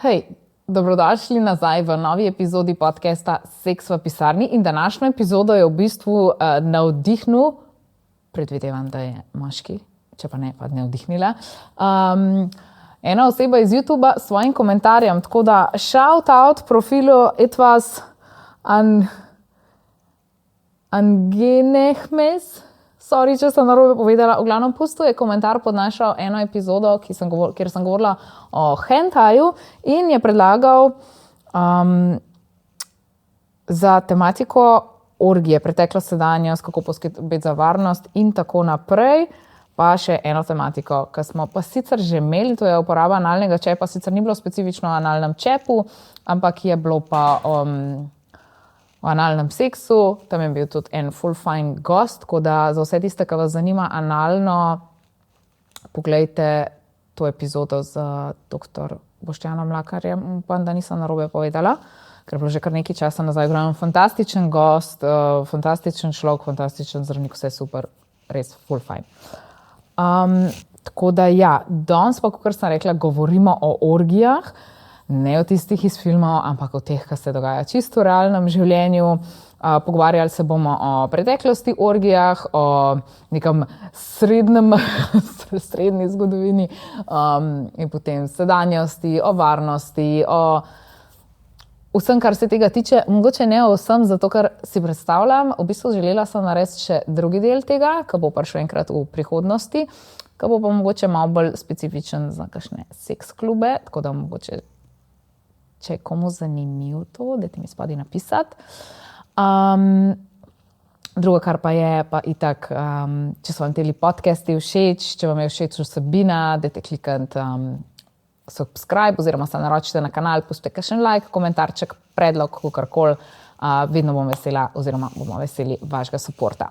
Hej, dobrodošli nazaj v novi epizodi podcasta Seks v pisarni in današnjo epizodo je v bistvu navdihnil, predvidevam, da je moški, če pa ne, pa navdihnila, ena oseba iz YouTubea s svojim komentarjem, tako da shout out profilu It was Angenehmes. Sorry, če sem narobe povedala. V glavnem pustil je komentar pod našo eno epizodo, kjer sem govorila o hentaju in je predlagal za tematiko orgije, preteklost, sedanjost, kako poskrbeti za varnost in tako naprej. Pa še eno tematiko, ki smo pa sicer že imeli, to je uporaba analnega čepa, sicer ni bilo specifično o analnem čepu, ampak je bilo pa o analnem seksu, tam je bil tudi en full fine gost, tako da za vse tiste, ki vas zanima analno, poglejte to epizodo z dr. Boštjanom Mlakarjem, upam, da nisem narobe povedala, ker je bilo že kar nekaj časa nazaj. Fantastičen gost, fantastičen človek, fantastičen zdravnik, vse super, res full fine. Tako da ja, danes pa, kot sem rekla, govorimo o orgijah, ne o tistih iz filmov, ampak o teh, ki se dogaja čisto v realnem življenju. Pogovarjali se bomo o preteklosti orgijah, o nekem srednji zgodovini in potem sedanjosti, o varnosti, o vsem, kar se tega tiče. Mogoče ne o vsem, zato ker si predstavljam, v bistvu želela sem narediti še drugi del tega, ki bo prišel enkrat v prihodnosti, ki bo pa mogoče malo bolj specifičen za kakšne seks klube, tako da mogoče, če je komu zanimivo to, dajte mi spodaj napisati. Drugo, kar pa je, pa itak, če so vam teli podcasti všeč, če vam je všeč vsebina, dajte klikniti subscribe oziroma se naročite na kanal, pustite kakšen like, komentarček, predlog, kakorkoli, vedno bom vesela oziroma bomo veseli vašega suporta.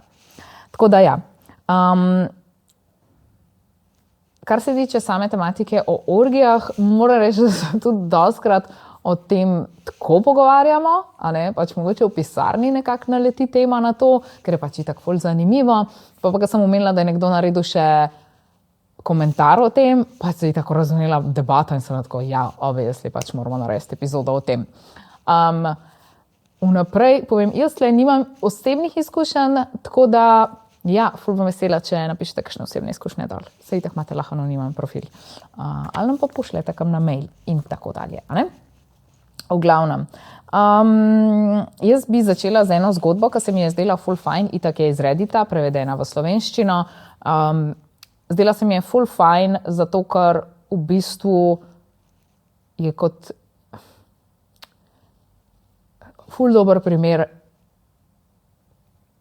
Tako da ja. Kar se tiče same tematike o orgijah, moram reči, da se tudi dostikrat o tem tako pogovarjamo, a ne, pač mogoče v pisarni nekako naleti tema na to, ker je pač itak ful zanimivo. Pa sem omenila, da je nekdo naredil še komentar o tem, pa se je tako razumela debata in sem tako, ja, obviously pač moramo narediti epizodo o tem. Vnaprej povem, jaz tle nimam osebnih izkušenj, tako da ja, ful bom vesela, če napišete kakšne osebne izkušnje dol. Saj itak imate lahko anonimen profil. Ali nam pa pošljete kam na mail in tako dalje, a ne? V glavnem. Jaz bi začela z eno zgodbo, ki se mi je zdela full fine, itak je iz Reddita, prevedena v slovenščino. Zdela se mi je full fine, zato ker v bistvu je kot full dober primer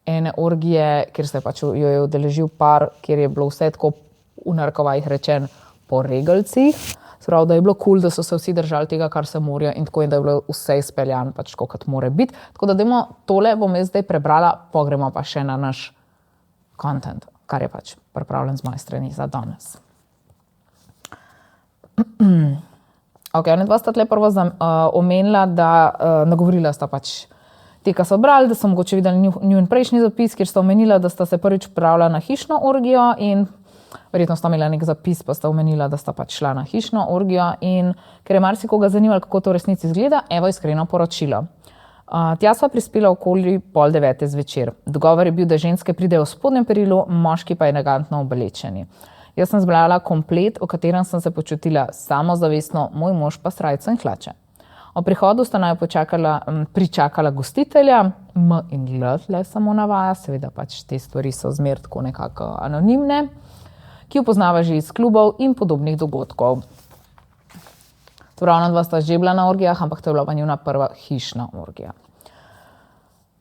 ene orgije, kjer se pač jo je udeležil par, kjer je bilo vse tako v narekovajih rečen po regelcih. Sprav, da je bilo cool, da so se vsi držali tega, kar se morajo in tako, in da je bilo vse izpeljan, pač tako, kot mora biti. Tako da dajmo tole, bom jaz zdaj prebrala, pogremo pa še na naš content, kar je pač pripravljen z moje strani za danes. Ok, ona dva sta tle prvo omenila, da nagovorila sta pač te, ki so brali, da so mogoče videli njun prejšnji zapis, kjer sta omenila, da sta se prvič pripravila na hišno orgijo in verjetno sta imela nek zapis, pa sta omenila, da sta pač šla na hišno orgijo in ker je marsikoga zanimalo, kako to v resnici izgleda, evo iskreno poročilo. Tja sva prispela okoli 8:30 zvečer. Dogovor je bil, da ženske pridejo v spodnjem perilu, moški pa elegantno oblečeni. Jaz sem zbrala komplet, v katerem sem se počutila samozavestno, moj mož pa srajco in hlače. O prihodu sta naju pričakala gostitelja, M in L, tle samo navaja, seveda pač te stvari so zmer tako nekako anonimne, ki jo poznava že iz klubov in podobnih dogodkov. Torej, ona dva sta že bila na orgijah, ampak to je bila pa njuna prva hišna orgija.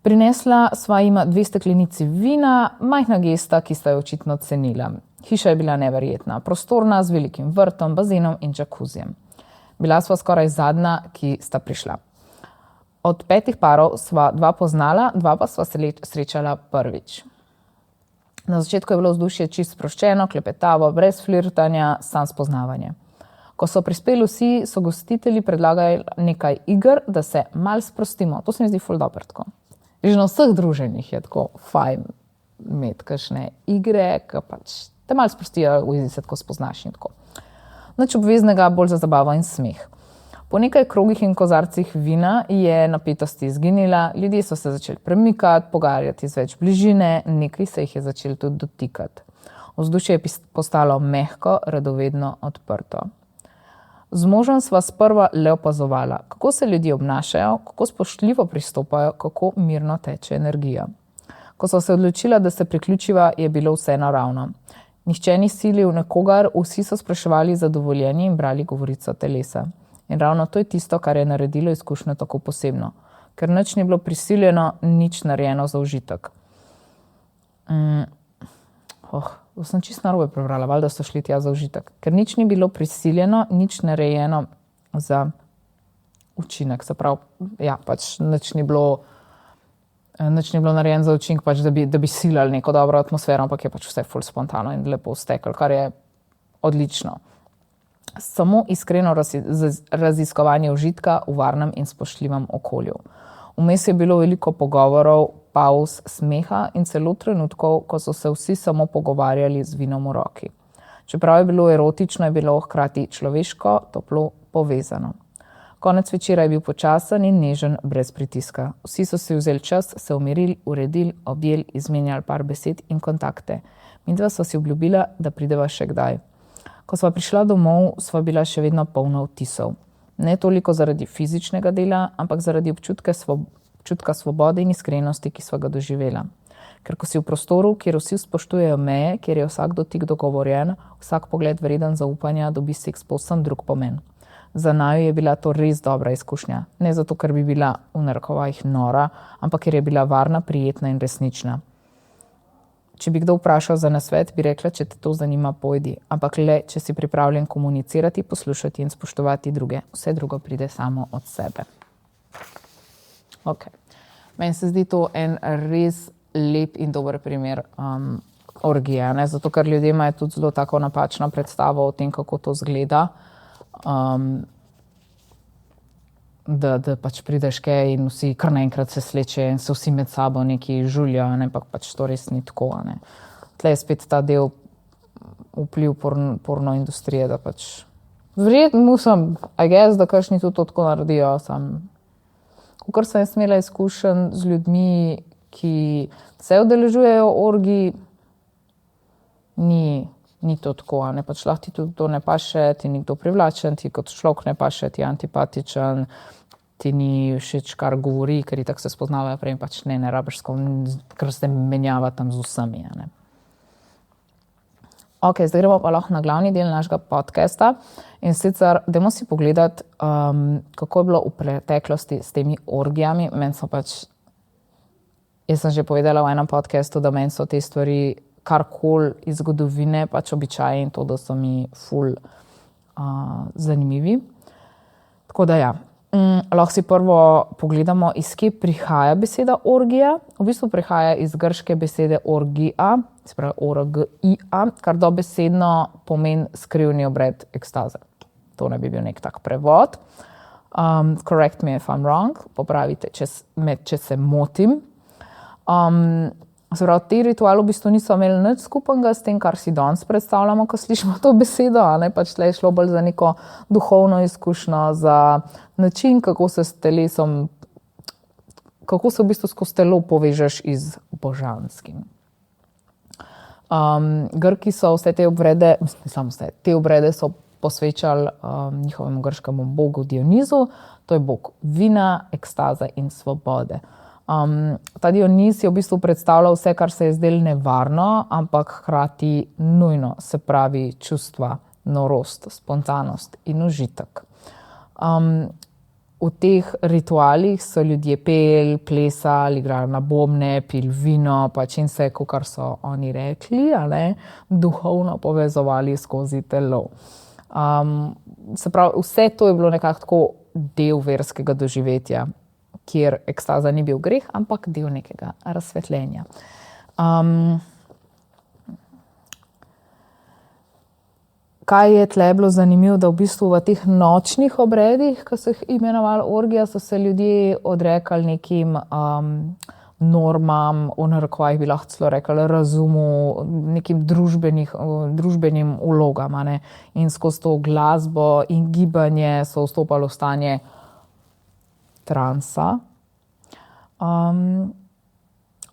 Prinesla sva jima 2 steklenici vina, majhna gesta, ki sta jo očitno cenila. Hiša je bila neverjetna, prostorna, z velikim vrtom, bazenom in džakuzijem. Bila sva skoraj zadnja, ki sta prišla. Od 5 parov sva 2 poznala, 2 pa sva srečala prvič. Na začetku je bilo vzdušje čisto sproščeno, klepetavo, brez flirtanja, samo spoznavanje. Ko so prispeli vsi, so gostitelji predlagali nekaj iger, da se malo sprostimo. To se mi zdi ful dobro tako. Že na vseh druženjih je tako fajn imeti kakšne igre, ki pač te malo sprostijo, se tako spoznaš in tako. Nič obveznega, bolj za zabavo in smeh. Po nekaj krogih in kozarcih vina je napetost izginila, ljudje so se začeli premikati, pogovarjati z več bližine, nekaj se jih je začelo tudi dotikati. Vzdušje je postalo mehko, radovedno, odprto. Z možem sva sprva le opazovala, kako se ljudje obnašajo, kako spoštljivo pristopajo, kako mirno teče energija. Ko sva se odločila, da se priključiva, je bilo vse naravno. Nihče ni silil nekogar, vsi so spraševali za dovoljenje in brali govorico telesa. In ravno to je tisto, kar je naredilo izkušnjo tako posebno. Ker nič ni bilo prisiljeno, nič narejeno za užitek. Sem čisto narobe prebrala, valjda so šli tja za užitek. Ker nič ni bilo prisiljeno, nič narejeno za učinek. Se pravi, pač nič ni bilo narejeno za učinek, pač da bi silali neko dobro atmosfero, ampak je pač vse ful spontano in lepo steklo, kar je odlično. Samo iskreno raziskovanje užitka v varnem in spoštljivem okolju. Vmes je bilo veliko pogovorov, pavz, smeha in celo trenutkov, ko so se vsi samo pogovarjali z vinom v roki. Čeprav je bilo erotično, je bilo hkrati človeško, toplo, povezano. Konec večera je bil počasen in nežen, brez pritiska. Vsi so si vzeli čas, se umirili, uredili, objeli, izmenjali par besed in kontakte. Midva sva si obljubila, da prideva še kdaj. Ko sva prišla domov, sva bila še vedno polna vtisov. Ne toliko zaradi fizičnega dela, ampak zaradi občutka svobode in iskrenosti, ki sva ga doživela. Ker ko si v prostoru, kjer vsi spoštujejo meje, kjer je vsak dotik dogovorjen, vsak pogled vreden zaupanja, dobi seks povsem drug pomen. Za naju je bila to res dobra izkušnja. Ne zato, ker bi bila v narekovajih nora, ampak ker je bila varna, prijetna in resnična. Če bi kdo vprašal za nasvet, bi rekla, če te to zanima, pojdi. Ampak le, če si pripravljen komunicirati, poslušati in spoštovati druge. Vse drugo pride samo od sebe. Ok. Meni se zdi to en res lep in dober primer orgije, ne? Zato, ker ljudje imajo tudi zelo tako napačno predstavo o tem, kako to izgleda. Da pač prideš kaj in vsi kar naenkrat se sleče in se vsi med sabo neki žuljajo, ampak pač to res ni tako. Tle je spet ta del vpliv porno industrije, da pač verjetno I guess, da kakšni tudi to tako naredijo. Kakor sem jaz imela izkušenj z ljudmi, ki se udeležujejo orgij, ni to tako, pač lahko ti tudi to ne paše, ti ni kdo privlačen, ti kot človek ne paše, ti je antipatičen, ti ni všeč, kar govori, ker itak se spoznavajo prej in pač ne rabiš kar se menjava tam z vsemi. Ok, zdaj gremo pa lahko na glavni del našega podcasta in sicer dajmo si pogledati, kako je bilo v preteklosti s temi orgijami. Jaz sem že povedala v enem podcastu, da meni so te stvari karkoli iz zgodovine, pač običaji in to, da so mi ful zanimivi. Tako da ja, lahko si prvo pogledamo, iz kje prihaja beseda orgija. V bistvu prihaja iz grške besede orgija, se pravi orgija, kar dobesedno pomeni skrivni obred ekstaze. To ne bi bil nek tak prevod. Correct me if I'm wrong, popravite, če se motim. Se pravi, ti rituali v bistvu niso imeli nič skupnega s tem, kar si danes predstavljamo, ko slišimo to besedo, pač tle je šlo bolj za neko duhovno izkušnjo, za način, kako se s telesom, kako se v bistvu skozi telo povežeš z božanskim. Grki so vse te obrede, te obrede so posvečali njihovemu grškemu bogu Dionizu, to je bog vina, ekstaze in svobode. Ta Dioniz je v bistvu predstavljal vse, kar se je zdelo nevarno, ampak hkrati nujno, se pravi čustva, norost, spontanost in užitek. V teh ritualih so ljudje peli, plesali, igrali na bobne, pili vino, pač in se, kakor so oni rekli, duhovno povezovali skozi telo. Se pravi, vse to je bilo nekako tako del verskega doživetja, kjer ekstaza ni bil greh, ampak del nekega razsvetljenja. Kaj je tle bilo zanimivo, da v bistvu v teh nočnih obredih, ki so jih imenovali orgija, so se ljudje odrekali nekim normam, v narekovajih bi lahko celo rekli, razumu, nekim družbenim vlogam. Ne? In skozi to glasbo in gibanje so vstopali v stanje transa.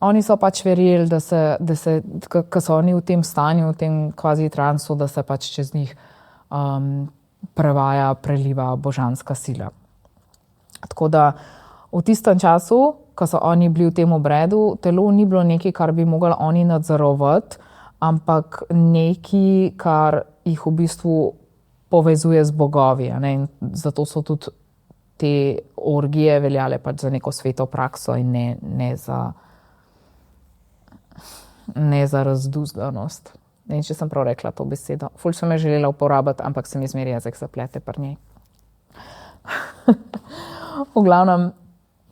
Oni so pač verjeli, da se ko so oni v tem stanju, v tem kvazi transu, da se pač čez njih preliva božanska sila. Tako da v tistem času, ko so oni bili v tem obredu, telo ni bilo nekaj, kar bi mogli oni nadzorovati, ampak nekaj, kar jih v bistvu povezuje z bogovi. Ne? In zato so tudi te orgije veljale pač za neko sveto prakso in ne za razduzdanost. Ne vem, če sem prav rekla to besedo. Ful sem jo želela uporabiti, ampak se mi zmeraj jezik zaplete pri njej. V glavnem,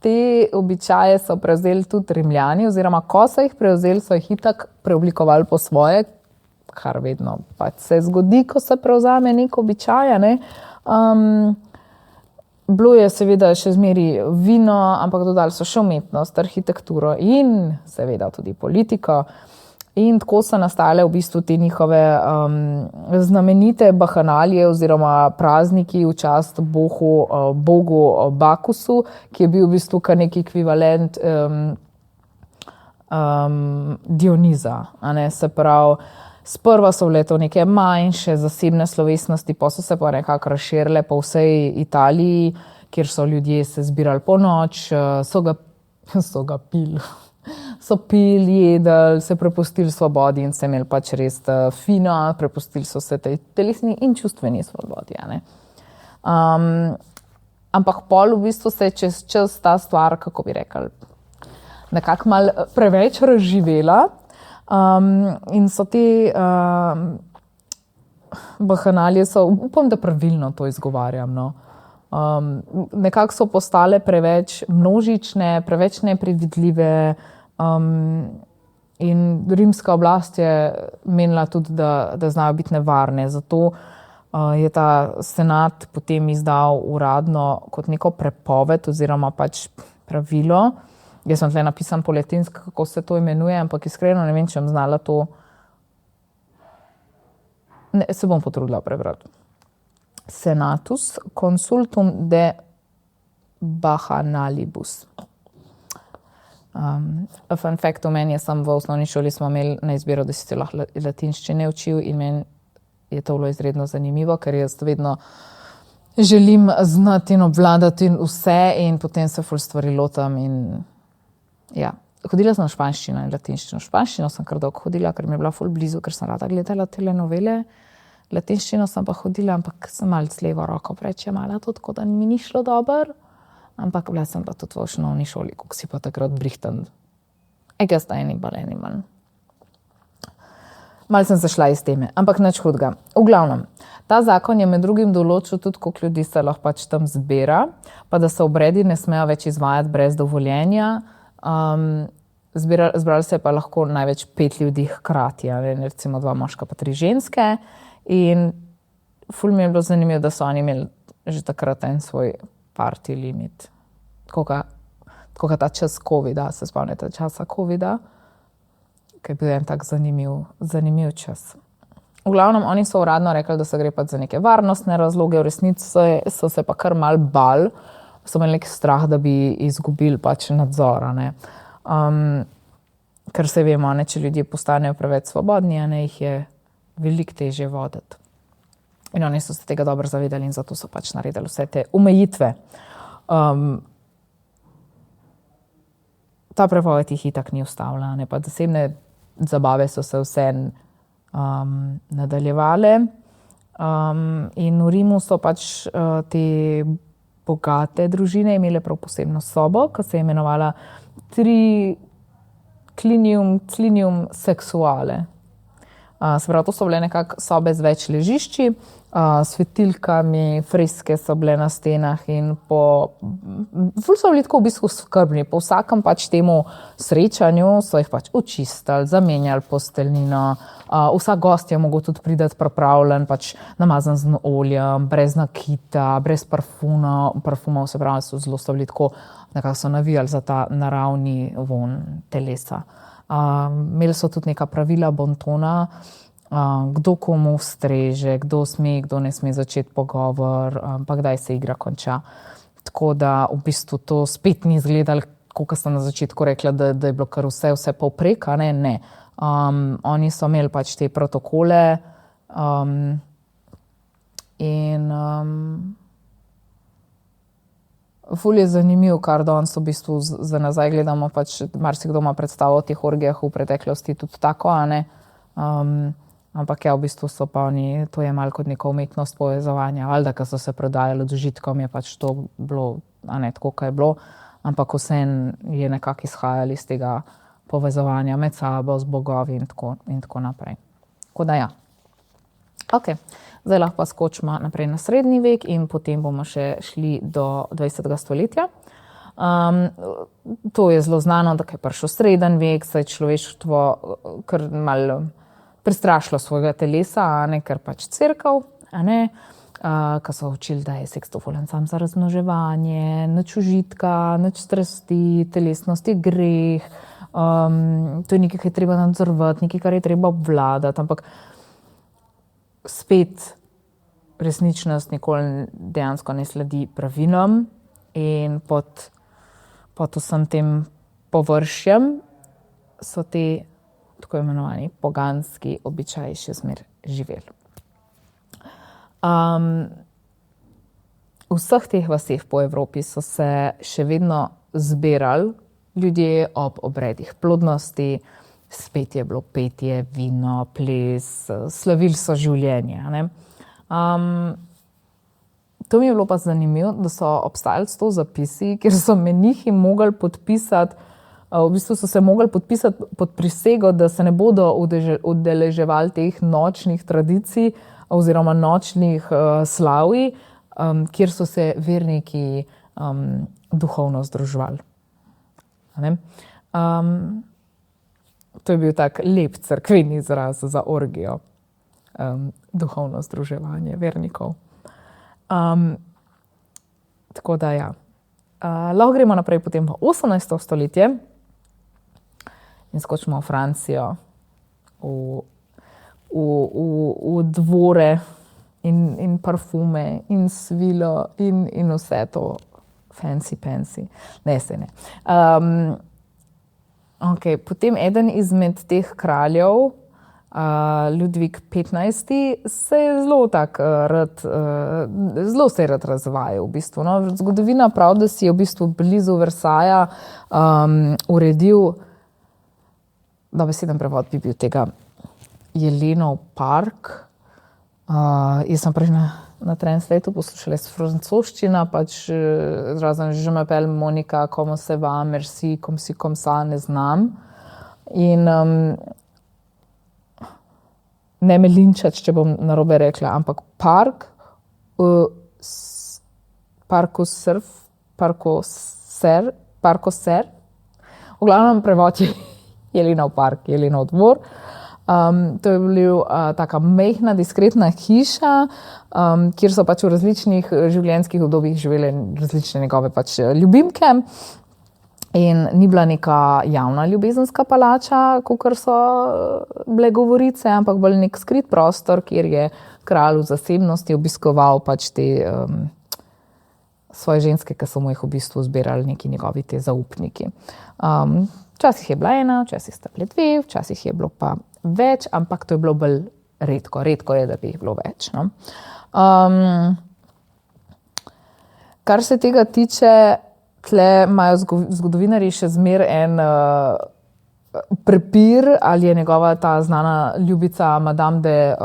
te običaje so prevzeli tudi Rimljani, oziroma ko so jih prevzeli, so jih itak preoblikovali po svoje, kar vedno pač se zgodi, ko se prevzame nek običaj. Ne? Bilo je seveda še zmeraj vino, ampak dodali so še umetnost, arhitekturo in seveda tudi politiko. In tako so nastale v bistvu te njihove znamenite bahanalije oziroma prazniki v čast bogu Bakusu, ki je bil v bistvu kar neki ekvivalent Dioniza. Se pravi, sprva so bile to neke manjše zasebne slovesnosti, pa so se pa nekako razširile po vsej Italiji, kjer so ljudje se zbirali po noč, so ga pili. So pili, jedli, se prepustili svobodi in se imeli pač res fino, prepustili so se tej telesni in čustveni svobodi. Ampak pol v bistvu se je čez čas ta stvar, kako bi rekli, nekako malo preveč razživela in so te bahanalije upam, da pravilno to izgovarjam, no. Nekako so postale preveč množične, preveč nepredvidljive in rimska oblast je menila tudi, da znajo biti nevarne. Zato je ta senat potem izdal uradno kot neko prepoved oziroma pač pravilo. Jaz sem tle napisan po latinsko, kako se to imenuje, ampak iskreno ne vem, če bom znala to. Ne, se bom potrudila prebrati. Senatus consultum de bahanalibus. Fun fact o meni, jaz sem v osnovni šoli smo imeli na izbiro, da si se lahko latinščine učil in meni je to bilo izredno zanimivo, ker jaz vedno želim znati in obvladati vse in potem se ful stvari lotam in ja. Hodila sem v španščino in latinščino. Španščino sem kar dolgo hodila, ker mi je bila ful blizu, ker sem rada gledala telenovele. Latinščino sem pa hodila, ampak sem malce levo roko prečemala tudi, tako da mi ni šlo dobro. Ampak bila sem pa tudi v osnovni šoli, kako si pa takrat brihten. Guess da ni bolj eni manj. Malo sem zašla iz teme, ampak nič hudega. V glavnem, ta zakon je med drugim določil tudi, koliko ljudi se lahko pač tam zbira, pa da se obredi ne smejo več izvajati brez dovoljenja. Zbrali se pa lahko največ 5 ljudi hkrati, recimo 2 moška pa 3 ženske. In ful mi je bilo zanimivo, da so oni imeli že takrat en svoj party limit. Tako ta čas covida, se spomnite časa covida, ki je bil en tak zanimiv čas. V glavnem, oni so uradno rekli, da se gre pa za neke varnostne razloge, v resnici so se pa kar mal bali, so imeli nek strah, da bi izgubili pač nadzor. Ker se vemo, če ljudje postanejo preveč svobodni, jih je veliko težje voditi. In oni so se tega dobro zavedali in zato so pač naredili vse te omejitve. Ta prepoved jih itak ni ustavila, pa zasebne zabave so se vse nadaljevale. In v Rimu so pač te bogate družine imele prav posebno sobo, ki se je imenovala Triclinium sexuale. Se pravi, to so bile nekako sobe z več ležišči, svetilkami, freske so bile na stenah in ful so bili tako v bistvu skrbni. Po vsakem pač temu srečanju so jih pač očistili, zamenjali posteljnino. Vsak gost je mogel tudi priti pripravljen, pač namazan z oljem, brez nakita, brez parfumov, se pravi, so bili tako, nekako so navijali za ta naravni vonj telesa. Imeli so tudi neka pravila bontona, kdo komu streže, kdo sme, kdo ne sme začeti pogovor, pa kdaj se igra konča. Tako da v bistvu to spet ni izgledalo, kot sem na začetku rekla, da je bilo kar vse povprek, ne. Oni so imeli pač te protokole in ful je zanimivo, kar danes v bistvu za nazaj gledamo, pač marsikdo ima predstavo o teh orgijah v preteklosti tudi tako, ampak v bistvu so pa oni to jemali kot neko umetnost povezovanja, ali da, ko so se prodajali z užitkom, je pač to bilo, tako, kot je bilo, ampak vseeno je nekako izhajali iz tega povezovanja med sabo, z bogovi in tako naprej. Tako da ja. Ok, zdaj lahko pa skočimo naprej na srednji vek in potem bomo še šli do 20. stoletja. To je zelo znano, da je prišel srednji vek, saj je človeštvo kar malo prestrašilo svojega telesa, ker pač cerkev, ko so učili, da je seks dovoljen sam za razmnoževanje, nič užitka, nič strasti, telesnost je greh, to je nekaj, kar je treba nadzorovati, nekaj, kar je treba obvladati, ampak spet resničnost nikoli dejansko ne sledi pravilom in pod vsem tem površjem so te tako imenovani poganski običaji še zmeraj živeli. V vseh teh vaseh po Evropi so se še vedno zbirali ljudje ob obredih plodnosti, spet je bilo petje, vino, ples, slavili so življenje. To mi je bilo pa zanimivo, da so obstajali 100 zapisi, kjer so menihi mogli podpisati, v bistvu so se mogli podpisati pod prisego, da se ne bodo udeleževali teh nočnih tradicij oziroma nočnih slavij, kjer so se verniki duhovno združevali. To je bil tak lep cerkveni izraz za orgijo, duhovno združevanje vernikov. Tako da ja. Lahko gremo naprej potem v 18. stoletje in skočimo v Francijo, v dvore in parfume in svilo in vse to fancy pansy. Ne, se ne. Okay, potem eden izmed teh kraljev, Ludvik 15. se je zelo rad razvajal v bistvu. Zgodovina pravi, da si je v bistvu blizu Versaja uredil, dobeseden prevod bi bil tega, Jelenov park. Jaz sem prej na Translateu poslušala francoščina, pač razen Je m'appelle Monika, comment ça va, merci, comme si, comme ça, ne znam. In ne me linčati, če bom narobe rekla, ampak Parcoser. V glavnem prevod je Jelenov park, Jelenov dvor. To je bila taka majhna, diskretna hiša, kjer so pač v različnih življenjskih obdobjih živele različne njegove pač ljubimke. In ni bila neka javna ljubezenska palača, kakor so bile govorice, ampak bolj nek skrit prostor, kjer je kralj v zasebnosti obiskoval pač te svoje ženske, ki so mu jih v bistvu zbirali neki njegovi te zaupniki. Včasih je bila ena, včasih sta bile dve, včasih je bilo pa več, ampak to je bilo bolj redko. Redko je, da bi jih bilo več. Kar se tega tiče, tle imajo zgodovinarji še zmeraj en prepir, ali je njegova ta znana ljubica Madame de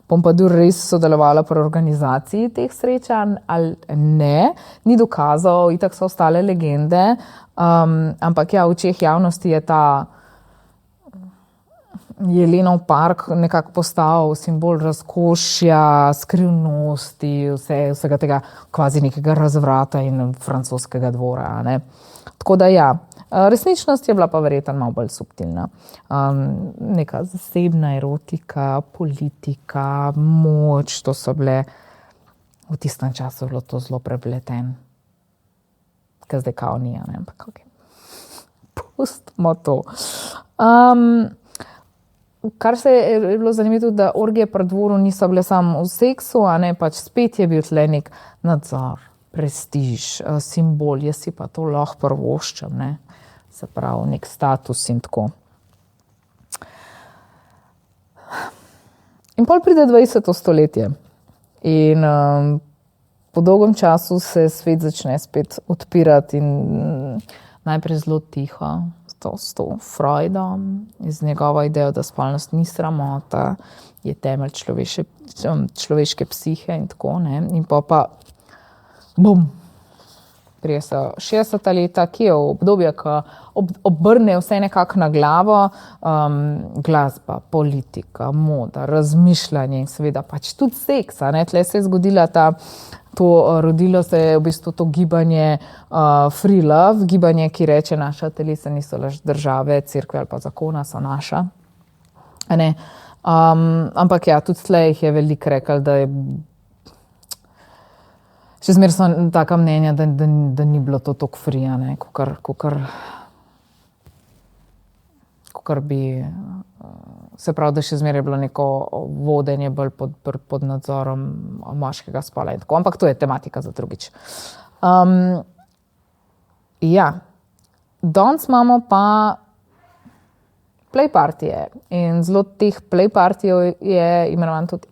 Pompadour res sodelovala pri organizaciji teh srečanj ali ne. Ni dokazov, itak so ostale legende, ampak ja, v očeh javnosti je ta Jelenov park nekako postal simbol razkošja, skrivnosti, vsega tega kvazi nekega razvrata in francoskega dvora, ne. Tako da ja, resničnost je bila pa verjetno malo bolj subtilna. Neka zasebna erotika, politika, moč, to so bile, v tistem času bilo to zelo prepleten. Ker zdaj kao ni, ne, ampak okej. Pustimo to. Kar se je bilo zanimivo, da orgije pri dvoru niso bile samo v seksu, a ne, pač spet je bil tle nek nadzor, prestiž, simbol, jaz si pa to lahko privoščim, ne. Se pravi, nek status in tako. In pol pride 20. stoletje in po dolgem času se svet začne spet odpirati in najprej zelo tiho, s to Freudom, iz njegova ideja, da spolnost ni sramota, je temelj človeške psihe in tako, ne. In pa bum, prije so 60. leta, ki je obdobje, ko obrne vse nekako na glavo, glasba, politika, moda, razmišljanje in seveda pač tudi seks, a ne. Tle se je zgodila rodilo se je v bistvu to gibanje free love, gibanje, ki reče, naša telesa niso le države, cerkve ali pa zakona, so naša. A ne. Ampak ja, tudi tle jih je veliko rekli, da je še zmeraj so taka mnenja, da ni bilo to toliko free, a ne, kakor bi, se pravi, da še zmeraj je bilo neko vodenje bolj pod nadzorom moškega spola in tako, ampak to je tematika za drugič. Ja, danes imamo pa play partije in zelo teh play partijev je imenovan tudi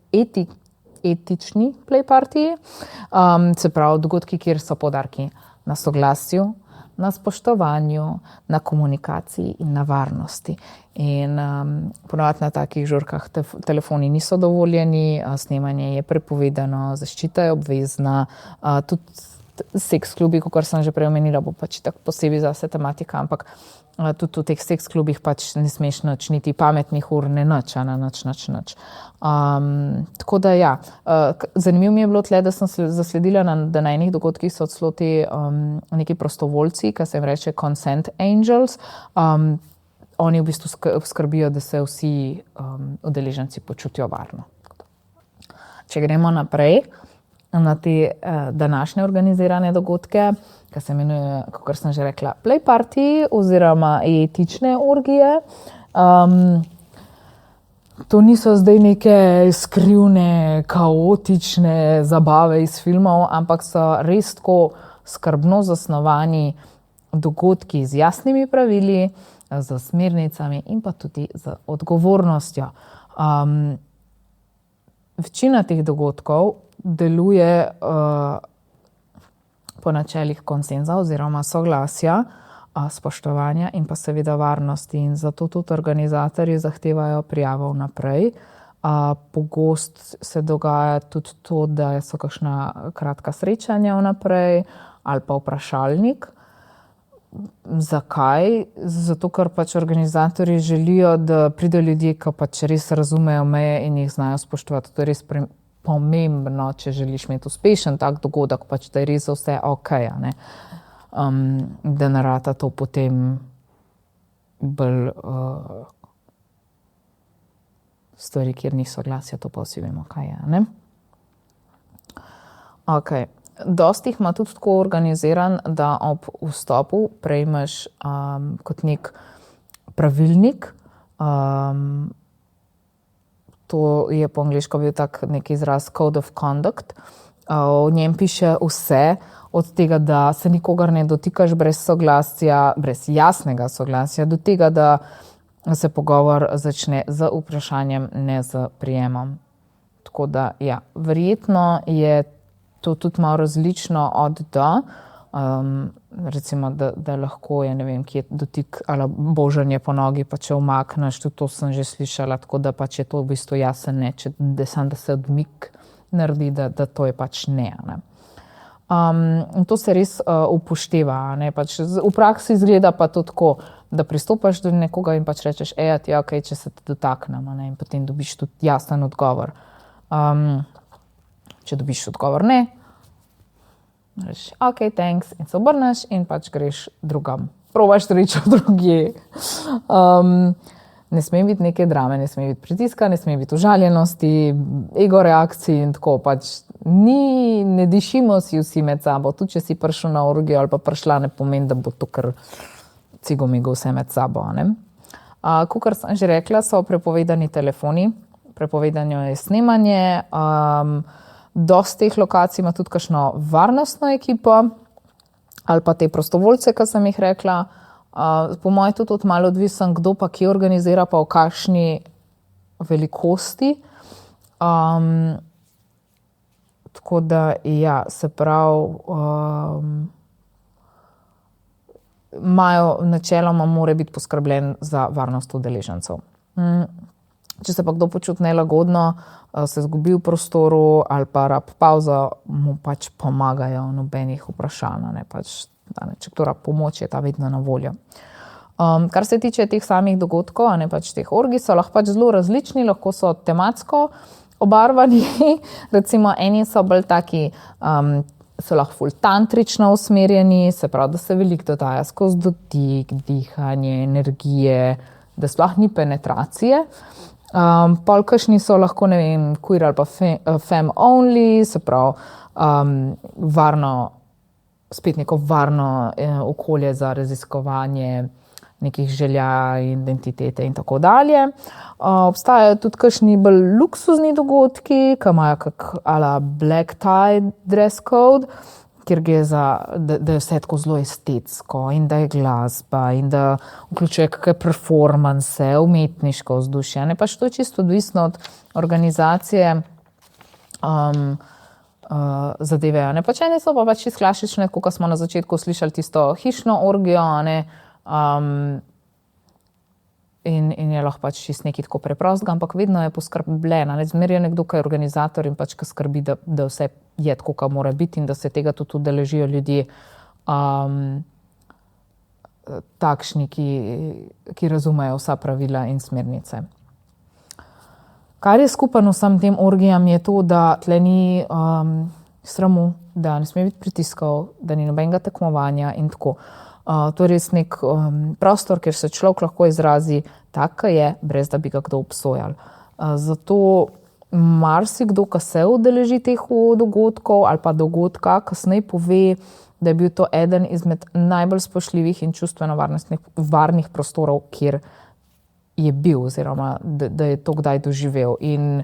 etični play partiji, se pravi dogodki, kjer so poudarki na soglasju, na spoštovanju, na komunikaciji in na varnosti. In ponavadi na takih žurkah telefoni niso dovoljeni, snemanje je prepovedano, zaščita je obvezna, tudi seks klubi, kakor sem že prej omenila, bo pač tako posebej zase tematika, ampak tudi v teh seks klubih pač ne smeš nič, niti pametnih ur, ne nič, nič. Tako da ja, zanimivo mi je bilo tle, da sem zasledila, da na enih dogodkih so celo ti neki prostovoljci, ki se jim reče consent angels. Oni v bistvu skrbijo, da se vsi udeleženci počutijo varno. Če gremo naprej na te današnje organizirane dogodke, ki se imenuje, kakor sem že rekla, play party oziroma etične orgije. To niso zdaj neke skrivne, kaotične zabave iz filmov, ampak so res tako skrbno zasnovani dogodki z jasnimi pravili, z smernicami in pa tudi z odgovornostjo. Večina teh dogodkov deluje po načelih konsenza oziroma soglasja, spoštovanja in pa seveda varnosti. In zato tudi organizatorji zahtevajo prijavo vnaprej. Pogosto se dogaja tudi to, da so kakšna kratka srečanja vnaprej ali pa vprašalnik. Zakaj? Zato, ker pač organizatorji želijo, da pridejo ljudje, ki pač res razumejo meje in jih znajo spoštovati. To je res pomembno, če želiš imeti uspešen tak dogodek, pač da je res za vse okej, a ne. Da ne rata to potem bolj stvari, kjer ni soglasja, to pa vsi vemo, kaj je, a ne. Okej. Dosti jih ima tudi tako organiziran, da ob vstopu prejmeš kot nek pravilnik. To je po angleško bil tak nek izraz code of conduct. V njem piše vse, od tega, da se nikogar ne dotikaš brez soglasja, brez jasnega soglasja, do tega, da se pogovor začne z vprašanjem, ne z prijemom. Tako da, ja, verjetno je to tudi malo različno od do. Recimo, da lahko je, ne vem, kje dotik ali božanje po nogi, pa če umakneš, tudi to sem že slišala, tako da pač je to v bistvu jasen ne, da se odmik naredi, da to je pač ne, ne. In to se res upošteva. Ne? Pač v praksi izgleda pa to tako, da pristopaš do nekoga in pač rečeš, ja, okay, če se te dotaknem, ne? In potem dobiš tudi jasen odgovor. Če dobiš odgovor ne, rečeš, ok, thanks, in se obrneš in pač greš drugam. Probaš srečo drugje. Ne sme biti neke drame, ne sme biti pritiska, ne sme biti užaljenosti, ego reakcij in tako pač ne dišimo si vsi med sabo. Tudi če si prišel na orgijo ali pa prišla, ne pomeni, da bo to kar cigomigo vse med sabo. Kakor sem že rekla, so prepovedani telefoni, prepovedano je snemanje. Dosti teh lokacij ima tudi kakšno varnostno ekipo ali pa te prostovoljce, ki sem jih rekla. Po mojem tudi malo odvisen, kdo pa kje organizira, pa v kakšni velikosti. Tako da, ja, se pravi, načeloma mora biti poskrbljen za varnost udeležencev. Če se pa kdo počuti nelagodno, se izgubi v prostoru ali pa rab pavzo, mu pač pomagajo, nobenih vprašanj. Če kdo rab pomoč, je ta vedno na voljo. Kar se tiče teh samih dogodkov, pač teh orgij, so lahko pač zelo različni, lahko so tematsko obarvani. Recimo eni so bolj taki, so lahko ful tantrično usmerjeni, se pravi, da se veliko dodaja skozi dotik, dihanje, energije, da sploh ni penetracije. Pol kakšni so lahko, ne vem, queer ali pa fem only, se pravi, spet neko varno okolje za raziskovanje nekih želja, identitete in tako dalje. Obstajajo tudi kakšni bolj luksuzni dogodki, ki imajo kak ala black tie dress code, kjer gre za, da je vse tako zelo estetsko in da je glasba in da vključuje kakšne performanse, umetniško vzdušje. Pač to je čisto odvisno od organizacije zadeve. Pač eni so pa pač čisto klasične, kot smo na začetku slišali tisto hišno orgijo, in je lahko pač čisto nekaj tako preprostega, ampak vedno je poskrbljena. Zmeraj je nekdo, ki je organizator in pač ki skrbi, da vse je tako, kot mora biti in da se tega tudi udeležijo ljudje takšni, ki razumejo vsa pravila in smernice. Kar je skupen vsem tem orgijam je to, da tle ni sramu, da ne sme biti pritiskov, da ni nobenega tekmovanja in tako. To je res nek prostor, kjer se človek lahko izrazi tak, kot je, brez da bi ga kdo obsojal. Zato marsikdo, ki se udeleži teh dogodkov ali pa dogodka, kasneje pove, da je bil to eden izmed najbolj spoštljivih in čustveno varnih prostorov, kjer je bil oziroma da je to kdaj doživel. In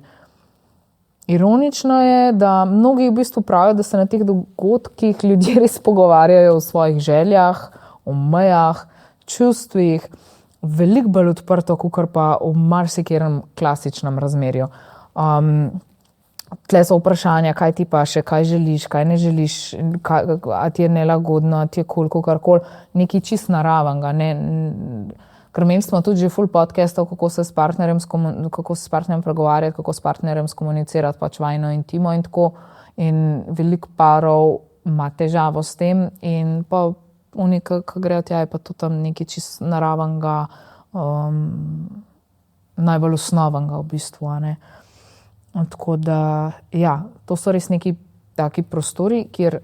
ironično je, da mnogi v bistvu pravijo, da se na teh dogodkih ljudje res pogovarjajo o svojih željah, o mejah, čustvih, veliko bolj odprto, kakor pa v marsikaterem klasičnem razmerju. Tle so vprašanja, kaj ti pa še, kaj želiš, kaj ne želiš, a ti je nelagodno, a ti je karkoli, nekaj čist naravenega. Ker imeli smo tudi že ful podcastov, kako se s partnerjem pregovarjati, kako s partnerjem skomunicirati pač vajno intimo in tako. In veliko parov ima težavo s tem in pa oni, ki grejo tja, je pa to tam nekaj čist naravenega, najbolj osnovnega v bistvu. Tako da, ja, to so res neki taki prostori, kjer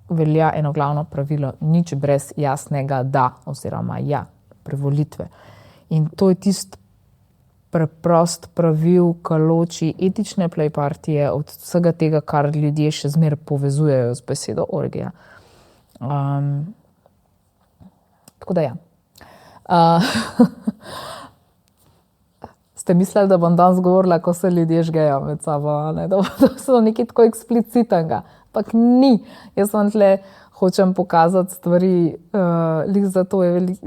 velja eno glavno pravilo, nič brez jasnega da oziroma ja, privolitve. In to je tisti preprost pravil, ki loči etične plejpartije od vsega tega, kar ljudje še zmeraj povezujejo z besedo orgija. Tako da ja. Ste mislili, da bom danes govorila, ko se ljudje žgejo med sabo, da so nekaj tako eksplicitnega. Ampak ni. Jaz vam tle hočem pokazati stvari, zato je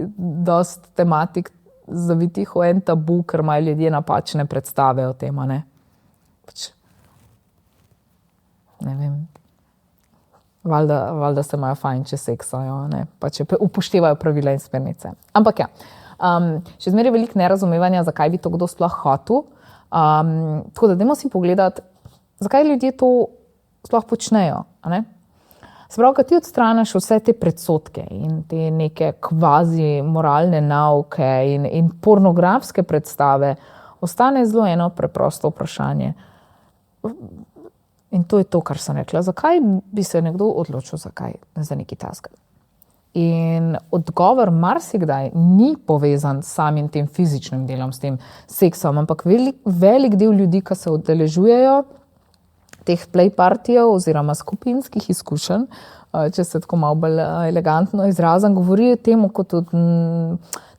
dosti tematik zavitih v en tabu, ker imajo ljudje napačne predstave o tem. Ne vem. Valjda se imajo fajn, če seksajo, pa če upoštevajo pravila in smernice. Ampak ja, še zmeraj je veliko nerazumevanja, zakaj bi to kdo sploh hotel. Tako da dajmo si pogledati, zakaj ljudje to sploh počnejo. Se pravi, kad ti odstraniš vse te predsodke in te neke kvazi moralne nauke in pornografske predstave, ostane zelo eno preprosto vprašanje. In to je to, kar sem rekla. Zakaj bi se nekdo odločil za neki task? In odgovor marsikdaj ni povezan s samim tem fizičnim delom, s tem seksom, ampak velik del ljudi, ki se udeležujejo teh play partijev oziroma skupinskih izkušenj, če se tako malo bolj elegantno izrazim, govorijo temu kot o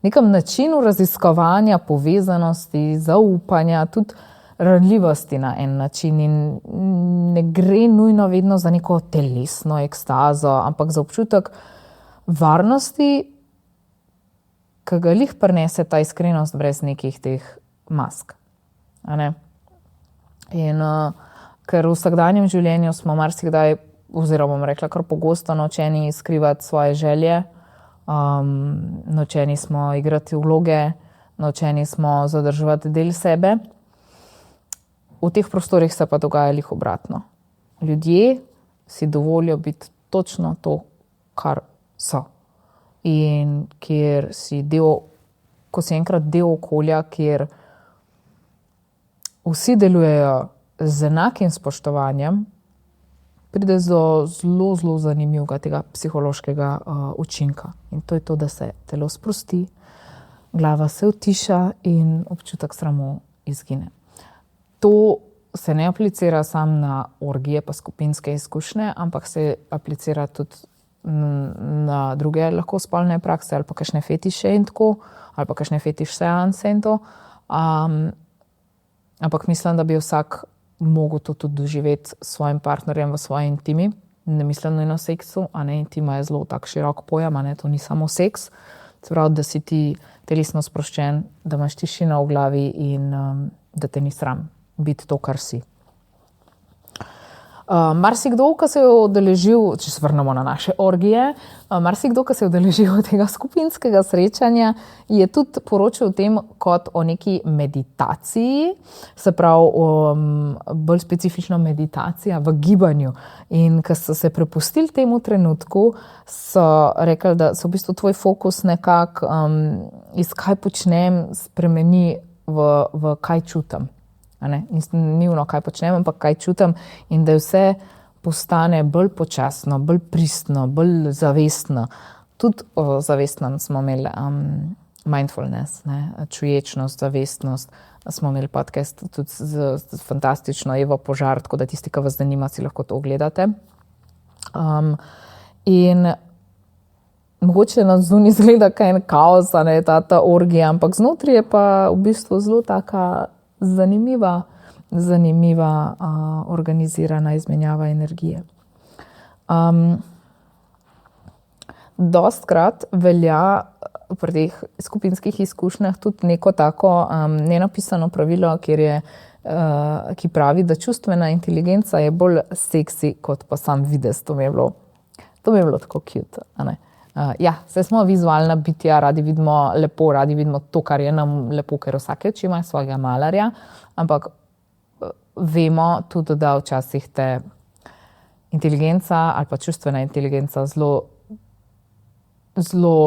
nekem načinu raziskovanja povezanosti, zaupanja, tudi ranljivosti na en način. In ne gre nujno vedno za neko telesno ekstazo, ampak za občutek varnosti, ki ga lih prinese ta iskrenost brez nekih teh mask. A ne? In ker v vsakdanjem življenju smo marsikdaj, oziroma bom rekla kar pogosto, naučeni skrivati svoje želje, naučeni smo igrati vloge, naučeni smo zadrževati del sebe. V teh prostorih se pa dogaja lih obratno. Ljudje si dovolijo biti točno to, kar so. In kjer si ko si enkrat del okolja, kjer vsi delujejo z enakim spoštovanjem, pride do zelo, zelo zanimivega tega psihološkega učinka. In to je to, da se telo sprosti, glava se utiša in občutek sramu izgine. To se ne aplicira samo na orgije pa skupinske izkušnje, ampak se aplicira tudi na druge lahko spolne prakse ali pa kakšne fetiše in tako, ali pa kakšne fetiš seanse in to. Ampak mislim, da bi vsak mogel to tudi doživeti s svojim partnerjem v svoji intimi. Ne mislim nujno seksu, a ne, intima je zelo tak širok pojem, a ne, to ni samo seks. Se pravi, da si ti telesno sproščen, da imaš tišino v glavi in da te ni sram biti to, kar si. Marsikdo, ki se je udeležil, če se vrnemo na naše orgije, marsikdo, ki se je udeležil tega skupinskega srečanja, je tudi poročal o tem kot o neki meditaciji, se pravi bolj specifično meditacija v gibanju. In ko so se prepustili temu trenutku, so rekli, da so v bistvu tvoj fokus nekako iz kaj počnem spremeni v kaj čutim. Ni ono, kaj počnem, ampak kaj čutim, in da vse postane bolj počasno, bolj pristno, bolj zavestno. Tudi o zavestnem smo imeli mindfulness, čuječnost, zavestnost. Smo imeli podcast tudi z fantastično Evo Požar, tako da tisti, ki vas zanima, si lahko to ogledate. In mogoče na zunaj izgleda kaj en kaos, ta orgija, ampak znotraj je pa v bistvu zelo taka zanimiva organizirana izmenjava energije. Dostkrat velja pri teh skupinskih izkušnjah tudi neko tako nenapisano pravilo, ki pravi, da čustvena inteligenca je bolj seksi kot pa sam videz. To mi je bilo tako cute, a ne? Saj smo vizualna bitja, radi vidimo lepo, radi vidimo to, kar je nam lepo, ker vsake oči ima svojega malarja, ampak vemo tudi, da včasih te inteligenca ali pa čustvena inteligenca zelo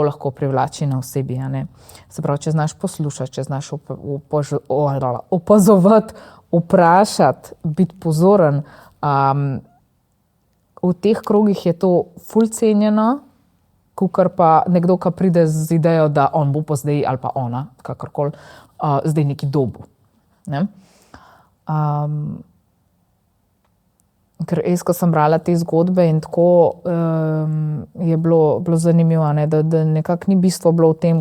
lahko privlači na osebi, a ne. Se pravi, če znaš poslušati, če znaš opazovati, vprašati, biti pozoren, v teh krogih je to ful cenjeno, kakor pa nekdo, ki pride z idejo, da on bo pa zdaj, ali pa ona, kakorkoli, zdaj neki dobu. Ne? Ker ko sem brala te zgodbe in tako, je bilo zanimivo, ne? Da nekako ni bistvo bilo v tem,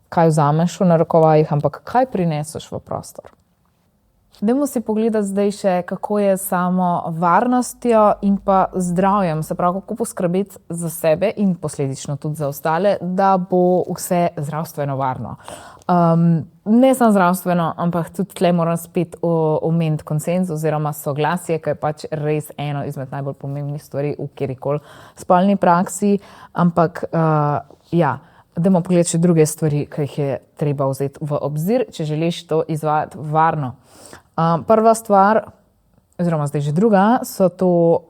kaj vzameš v narekovajih, ampak kaj prineseš v prostor. Dajmo si pogledati zdaj še, kako je samo varnostjo in pa zdravjem, se pravi, kako poskrbeti za sebe in posledično tudi za ostale, da bo vse zdravstveno varno. Ne samo zdravstveno, ampak tudi tle moram spet omeniti konsenz oziroma soglasje, ki je pač res eno izmed najbolj pomembnih stvari v kjerikoli spolni praksi, ampak dajmo pogledati še druge stvari, ki jih je treba vzeti v obzir, če želiš to izvajati varno. Prva stvar, oziroma zdaj že druga, so to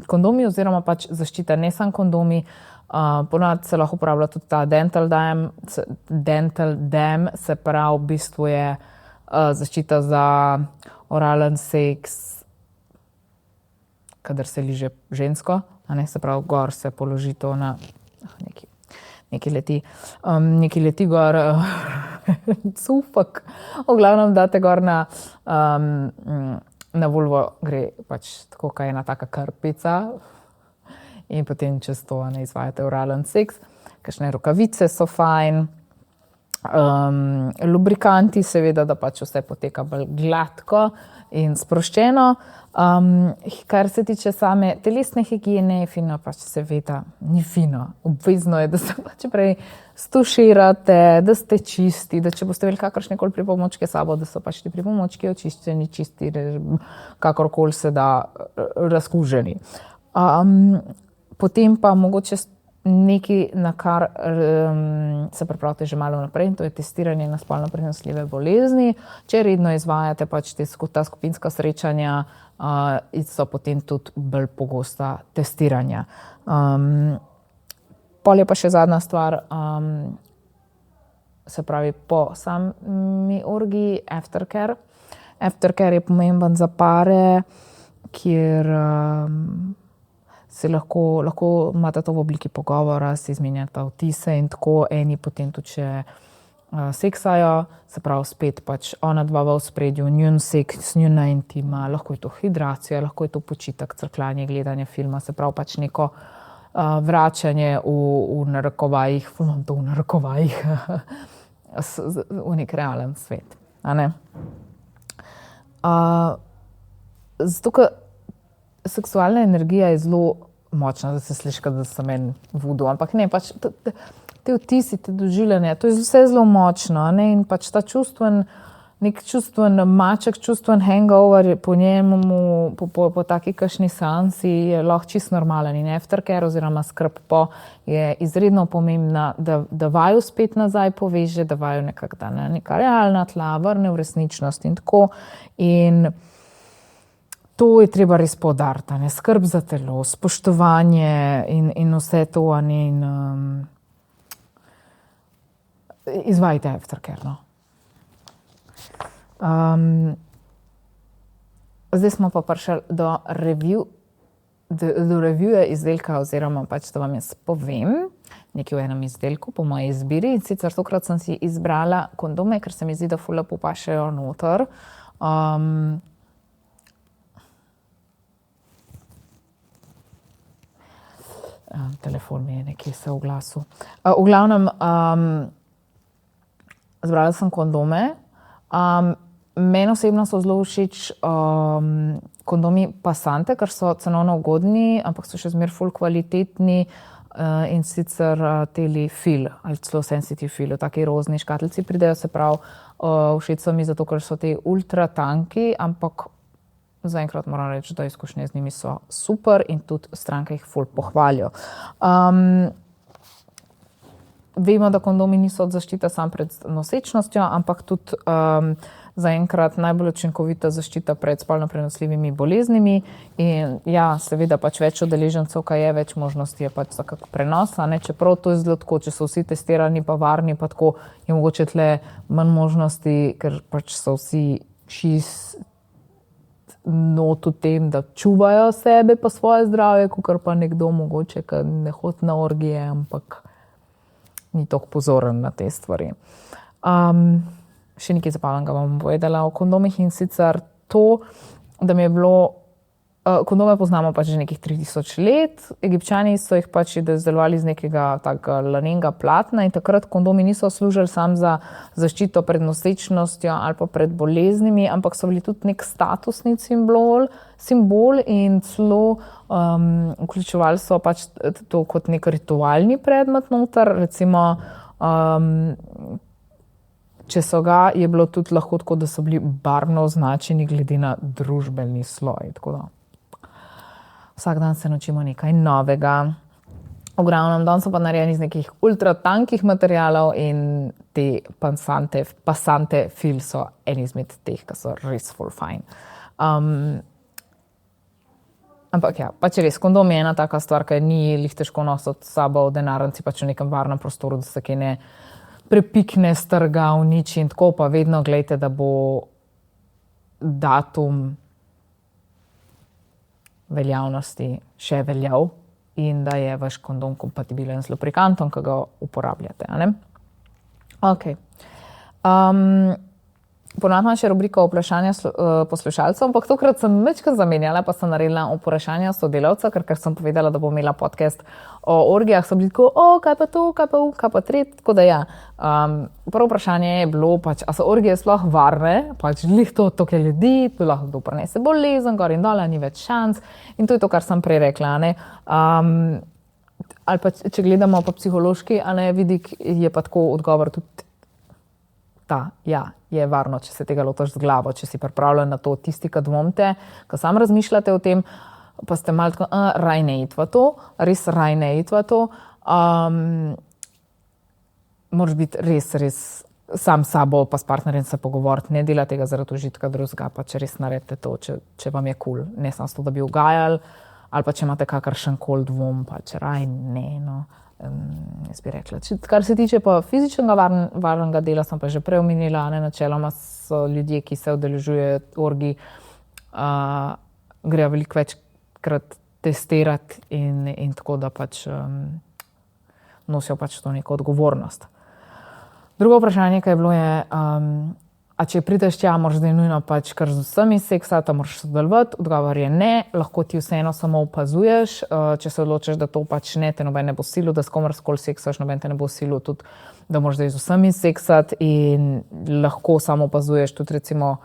kondomi oziroma pač zaščita, ne samo kondomi. Ponavadi se lahko uporablja tudi ta dental dam, se pravi, v bistvu je zaščita za oralen seks, kadar se liže žensko, se pravi, gor se položi to na neki leti gor, cufak, v glavnem date gor na vulvo, gre pač tako, kaj ena taka krpica in potem čez to izvajate oralen seks. Kakšne rokavice so fajn, lubrikanti seveda, da pač vse poteka bolj gladko in sproščeno. Kar se tiče same telesne higiene, je fino, pač seveda ni fino. Obvezno je, da se pač prej stuširate, da ste čisti, da če boste imeli kakršnekoli pripomočke s sabo, da so pač ti pripomočki očiščeni, čisti, kakorkoli se da, razkuženi. Potem pa mogoče nekaj, na kar se pripravite že malo naprej, in to je testiranje na spolno prenosljive bolezni. Če redno izvajate pač ta skupinska srečanja, so potem tudi bolj pogosta testiranja. Pol je pa še zadnja stvar, se pravi po sami orgiji aftercare. Aftercare je pomemben za pare, kjer se lahko imate to v obliki pogovora, si izmenjate vtise in tako, eni potem tudi še seksajo, se pravi spet pač ona dva v ospredju, njun seks, njuna intima, lahko je to hidracija, lahko je to počitek, crkljanje, gledanje filma, se pravi pač neko vračanje v narekovajih, v nek realen svet. Zato, ker seksualna energija je zelo močna, da se sliši, da sem en vudu, ampak ne, pač te vtisi, te doživljanje, to je vse zelo močno, in pač ta nek čustven maček, čustven hangover po njemu, po taki kakšni seansi je lahko čisto normalen in aftercare oziroma skrb je izredno pomembna, da vaju spet nazaj poveže, da vaju nekako da na neka realna tla, vrne v resničnost in tako. In to je treba res poudariti, skrb za telo, spoštovanje in vse to, in izvajajte aftercare. Zdaj smo pa prišli do reviewja izdelka, oziroma pač, da vam jaz povem nekaj o enem izdelku po moji izbiri, in sicer tokrat sem si izbrala kondome, ker se mi zdi, da ful lepo pašejo noter. Telefon mi je nekje se oglasil. V glavnem, zbrala sem kondome. Meni osebno so zelo všeč kondomi Passante, ker so cenovno ugodni, ampak so še zmeraj ful kvalitetni, in sicer teli fil ali celo sensitive fil, v taki rozni škatlici pridejo, se pravi, všeč so mi zato, ker so te ultra tanki, ampak zaenkrat moram reči, da izkušnje z njimi so super in tudi stranke jih ful pohvalijo. Vemo, da kondomi niso zaščita samo pred nosečnostjo, ampak tudi zaenkrat najbolj učinkovita zaščita pred spolno prenosljivimi boleznimi. In ja, seveda pač več udeležencev, kaj je, več možnosti je pač za kak prenos, čeprav to je zelo tako, če so vsi testirani pa varni, pa tako je mogoče tle manj možnosti, ker pač so vsi not v tem, da čuvajo sebe pa svoje zdravje, kakor pa nekdo mogoče, ki ne hodi na orgije, ampak ni toliko pozoren na te stvari. Še nekaj zabavnega bom povedala o kondomih, in sicer to, da mi je bilo, kondome poznamo pač že nekih 3000 let, Egipčani so jih pač izdelovali iz nekega takega lanenega platna in takrat kondomi niso služili samo za zaščito pred nosečnostjo ali pa pred boleznimi, ampak so bili tudi nek statusni simbol in celo vključevali so pač to kot nek ritualni predmet noter, recimo če so ga, je bilo tudi lahko tako, da so bili barvno označeni glede na družbeni sloj, tako da. Vsak dan se naučimo nekaj novega. V glavnem, danes so pa narejeni iz nekih ultra tankih materialov in te Passante fil so en izmed teh, ki so res ful fajn. Ampak ja, pač res, kondom je ena taka stvar, ki ni lih težko nositi s sabo v denarnici, pač v nekem varnem prostoru, da se kaj ne prepikne, strga, uniči in tako, pa vedno gledajte, da bo datum veljavnosti še veljal in da je vaš kondom kompatibilen z lubrikantom, ki ga uporabljate. A ne? Ok. Ponovno imam še rubriko vprašanja poslušalcev, ampak tokrat sem večkrat zamenjala, pa sem naredila vprašanja sodelavca, ker sem povedala, da bom imela podcast o orgijah, so bili tako, kaj pa to, kaj pa tret, tako da ja. Prvo vprašanje je bilo, pač, a so orgije sploh varne, pač lih to toliko ljudi, tu lahko kdo prenese bolezen, gor in dole, ni več šans in to je to, kar sem prej rekla, ne. Ali pa, če gledamo pa psihološki, a ne, vidik, je pa tako odgovor tudi ja, je varno, če se tega lotiš z glavo, če si pripravljen na to, tisti, ki dvomite, ki sam razmišljate o tem, pa ste malo tako, raj ne iti v to, res raj ne iti v to. Moraš biti res sam s sabo, pa s partnerjem se pogovoriti, ne delati tega zaradi užitka drugega, pa če res naredite to, če vam je cool, ne samo to, da bi ugajali, ali pa če imate kakršen koli dvom, pa če raj ne, no. Jaz bi rekla. Kar se tiče pa fizičnega varnega dela, sem pa že prej omenila, načeloma so ljudje, ki se udeležujejo orgij, grejo veliko večkrat testirati in tako, da pač nosijo pač to neko odgovornost. Drugo vprašanje, kaj je bilo, je, a če prideš tja, moraš zdaj nujno pač kar z vsemi seksati, moraš sodelovati, odgovor je ne, lahko ti vseeno samo opazuješ, če se odločiš, da to pač ne, te noben ne bo silil, da s komerkoli seksaš, noben te ne bo silil tudi, da moraš zdaj z vsemi seksati in lahko samo opazuješ tudi recimo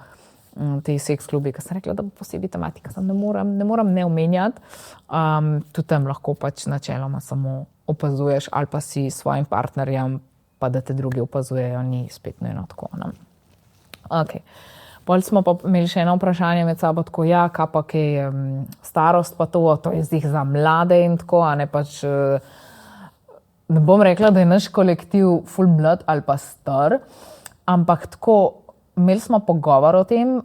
te seks klubi, ki sem rekla, da bo posebej tematika, ne moram ne omenjati, tudi tam lahko pač načeloma samo opazuješ ali pa si svojim partnerjem, pa da te drugi opazujejo, ni spet nujno tako, ne. Ok. Potem smo pa imeli še eno vprašanje med sabo, tako ja, kaj pa kaj starost pa to je zdaj za mlade in tako, a ne pač, ne bom rekla, da je naš kolektiv ful mlad ali pa star, ampak tako, imeli smo pogovor o tem,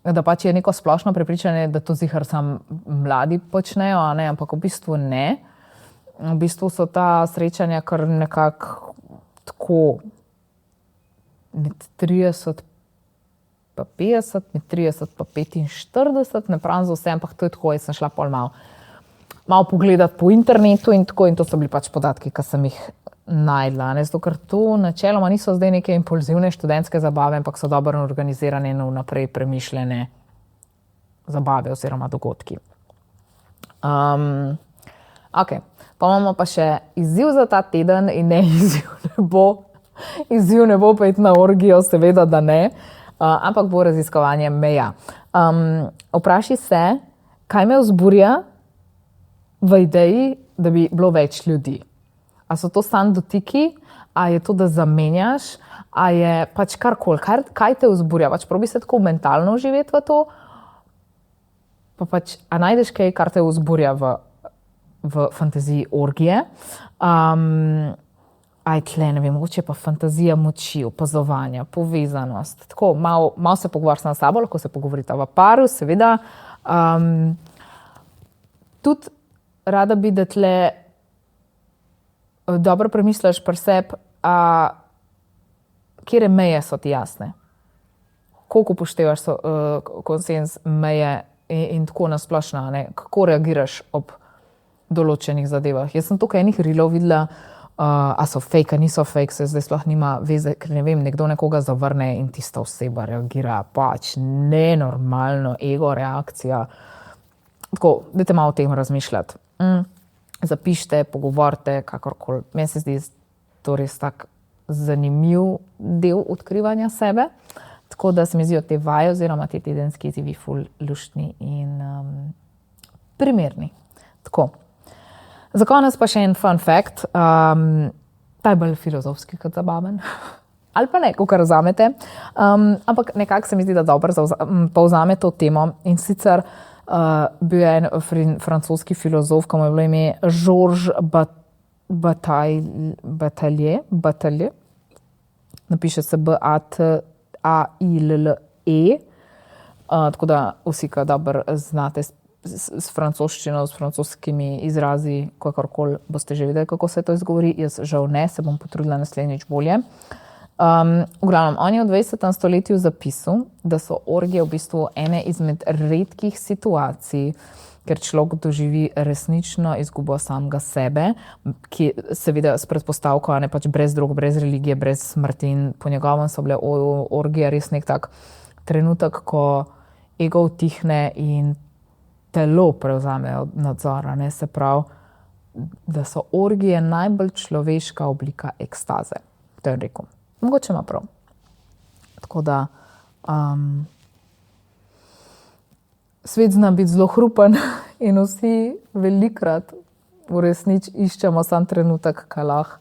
da pač je neko splošno prepričanje, da to zihar samo mladi počnejo, a ne, ampak v bistvu ne. V bistvu so ta srečanja kar nekako tako med 30 pa 50, med 30 pa 45, ne pravim za vse, ampak to je tako, jaz sem šla pol malo pogledati po internetu in tako, in to so bili pač podatki, ki sem jih najdla, ne, zato ker to načeloma niso zdaj neke impulzivne študentske zabave, ampak so dobro organizirane in vnaprej premišljene zabave oziroma dogodki. Ok, pa imamo pa še izziv za ta teden in ne izziv ne bo pa iti na orgijo, seveda, da ne, ampak bo raziskovanje meja. Vprašaj se, kaj me vzburja v ideji, da bi bilo več ljudi. A so to samo dotiki, a je to, da zamenjaš, a je pač karkoli, kaj te vzburja, pač probi se tako mentalno vživeti v to, pa pač, a najdeš kaj, kar te vzburja v fantaziji orgije. Tle, ne vem, mogoče pa fantazija moči, opazovanja, povezanost, tako, malo se pogovarjati s sabo, lahko se pogovorite v paru, seveda. Tudi rada bi, da tle dobro premisliš pri sebi, katere meje so ti jasne. Koliko upoštevaš konsenz, meje in tako nasplošno, ne, kako reagiraš ob določenih zadevah. Jaz sem tukaj enih rilov videla, a so fake, a niso fake, se zdaj sploh nima veze, ker ne vem, nekdo nekoga zavrne in tista oseba reagira pač nenormalno, ego reakcija. Tako, dajte malo o tem razmišljati. Zapišite, pogovorite, kakorkoli. Meni se zdi to res tak zanimiv del odkrivanja sebe, tako da se mi zdijo te vaje oziroma te tedenski izzivi ful luštni in primerni. Tako. Za konec pa še en fun fact, ta je bolj filozofski kot zabaven, ali pa ne, kakor vzamete, ampak nekako se mi zdi, da dobro povzame to temo in sicer bil je en francoski filozof, ki mu je bilo ime Georges Bataille, napiše se Bataille, tako da vsi, ki dobro znate s francoščino, s francoskimi izrazi, kakorkoli boste že videli, kako se to izgovori. Jaz žal ne, se bom potrudila naslednjič bolje. V glavnem, on je v 20. stoletju zapisal, da so orgije v bistvu ene izmed redkih situacij, ker človek doživi resnično izgubo samega sebe, ki seveda s predpostavko, ne pač brez drog, brez religije, brez smrti. In po njegovem so bile orgije res nek tak trenutek, ko ego utihne in telo prevzame nadzor, ne, se pravi, da so orgije najbolj človeška oblika ekstaze. To je rekel. Mogoče ima prav. Tako da svet zna biti zelo hrupen in vsi velikrat v resnici iščemo sam trenutek, ko lahko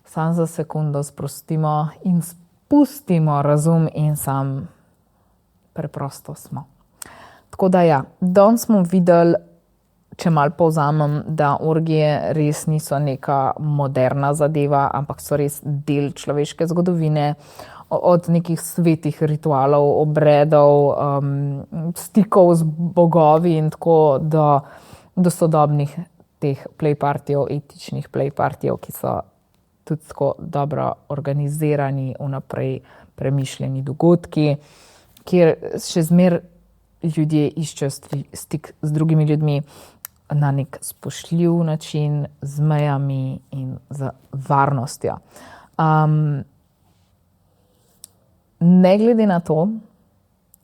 sam za sekundo sprostimo in spustimo razum in sam preprosto smo. Tako da ja, danes smo videli, če malo povzamem, da orgije res niso neka moderna zadeva, ampak so res del človeške zgodovine, od nekih svetih ritualov, obredov, stikov z bogovi in tako do sodobnih teh playpartijev, etičnih playpartijev, ki so tudi tako dobro organizirani, vnaprej premišljeni dogodki, kjer še zmeraj ljudje iščejo stik z drugimi ljudmi na nek spoštljiv način, z mejami in z varnostjo. Ne glede na to,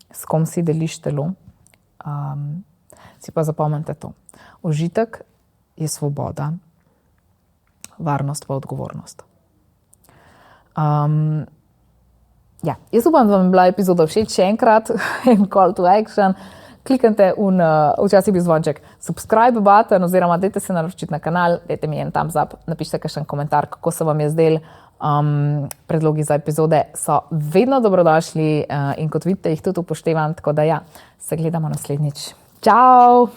s kom si deliš telo, si pa zapomnite to. Užitek je svoboda, varnost pa odgovornost. Ja, jaz upam, da vam je bila epizoda všeč. Še enkrat, en call to action. Kliknite včasih bi zvonček subscribe button oziroma dajte se naročiti na kanal, dajte mi en thumbs up, napišite kakšen komentar, kako se vam je zdel. Predlogi za epizode so vedno dobrodošli in kot vidite, jih tudi upoštevam, tako da ja, se gledamo naslednjič. Čau!